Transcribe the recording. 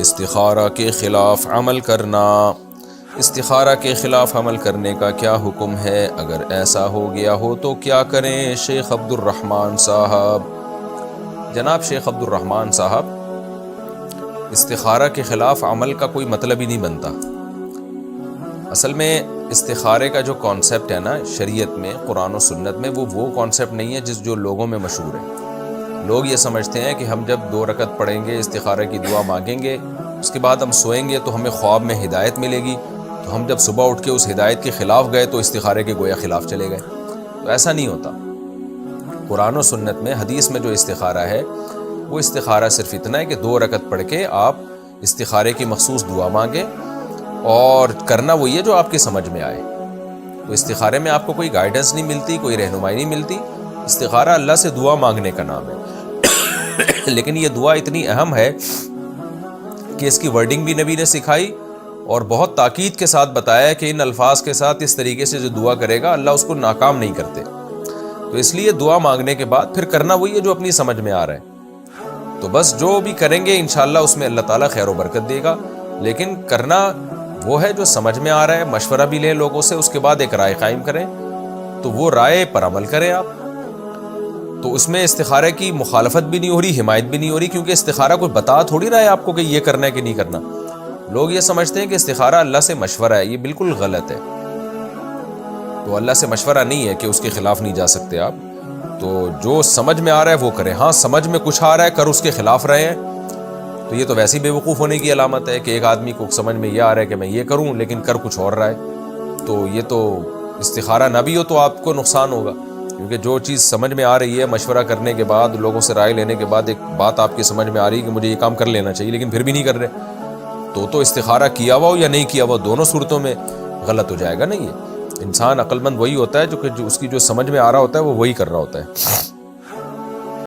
استخارہ کے خلاف عمل کرنا۔ استخارہ کے خلاف عمل کرنے کا کیا حکم ہے؟ اگر ایسا ہو گیا ہو تو کیا کریں؟ شیخ عبد الرحمن صاحب۔ جناب شیخ عبد الرحمن صاحب، استخارہ کے خلاف عمل کا کوئی مطلب ہی نہیں بنتا۔ اصل میں استخارے کا جو کانسیپٹ ہے نا شریعت میں، قرآن و سنت میں، وہ کانسیپٹ نہیں ہے جو لوگوں میں مشہور ہے۔ لوگ یہ سمجھتے ہیں کہ ہم جب 2 رکعت پڑھیں گے، استخارہ کی دعا مانگیں گے، اس کے بعد ہم سوئیں گے تو ہمیں خواب میں ہدایت ملے گی، تو ہم جب صبح اٹھ کے اس ہدایت کے خلاف گئے تو استخارے کے گویا خلاف چلے گئے۔ تو ایسا نہیں ہوتا۔ قرآن و سنت میں، حدیث میں جو استخارہ ہے، وہ استخارہ صرف اتنا ہے کہ 2 رکعت پڑھ کے آپ استخارے کی مخصوص دعا مانگیں، اور کرنا وہی ہے جو آپ کی سمجھ میں آئے۔ تو استخارے میں آپ کو کوئی گائیڈنس نہیں ملتی، کوئی رہنمائی نہیں ملتی۔ استخارہ اللہ سے دعا مانگنے کا نام ہے، لیکن یہ دعا اتنی اہم ہے کہ اس کی ورڈنگ بھی نبی نے سکھائی اور بہت تاکید کے ساتھ بتایا کہ ان الفاظ کے ساتھ اس طریقے سے جو دعا کرے گا اللہ اس کو ناکام نہیں کرتے۔ تو اس لیے دعا مانگنے کے بعد پھر کرنا وہی ہے جو اپنی سمجھ میں آ رہا ہے۔ تو بس جو بھی کریں گے انشاءاللہ اس میں اللہ تعالیٰ خیر و برکت دے گا، لیکن کرنا وہ ہے جو سمجھ میں آ رہا ہے۔ مشورہ بھی لیں لوگوں سے، اس کے بعد ایک رائے قائم کریں، تو وہ رائے پر عمل کریں آپ۔ تو اس میں استخارے کی مخالفت بھی نہیں ہو رہی، حمایت بھی نہیں ہو رہی، کیونکہ استخارہ کوئی بتا تھوڑی رہا ہے آپ کو کہ یہ کرنا ہے کہ نہیں کرنا۔ لوگ یہ سمجھتے ہیں کہ استخارہ اللہ سے مشورہ ہے، یہ بالکل غلط ہے۔ تو اللہ سے مشورہ نہیں ہے کہ اس کے خلاف نہیں جا سکتے آپ۔ تو جو سمجھ میں آ رہا ہے وہ کریں۔ ہاں سمجھ میں کچھ آ رہا ہے کر اس کے خلاف رہے ہیں تو یہ تو ویسے ہی بے وقوف ہونے کی علامت ہے کہ ایک آدمی کو سمجھ میں یہ آ رہا ہے کہ میں یہ کروں لیکن کر کچھ اور رہا ہے، تو یہ تو استخارہ نہ بھی ہو تو آپ کو نقصان ہوگا، کیونکہ جو چیز سمجھ میں آ رہی ہے، مشورہ کرنے کے بعد، لوگوں سے رائے لینے کے بعد ایک بات آپ کی سمجھ میں آ رہی ہے کہ مجھے یہ کام کر لینا چاہیے لیکن پھر بھی نہیں کر رہے، تو استخارہ کیا ہوا ہو یا نہیں کیا ہوا، دونوں صورتوں میں غلط ہو جائے گا نا۔ یہ انسان عقل مند وہی ہوتا ہے جو کہ اس کی جو سمجھ میں آ رہا ہوتا ہے وہ وہی کر رہا ہوتا ہے۔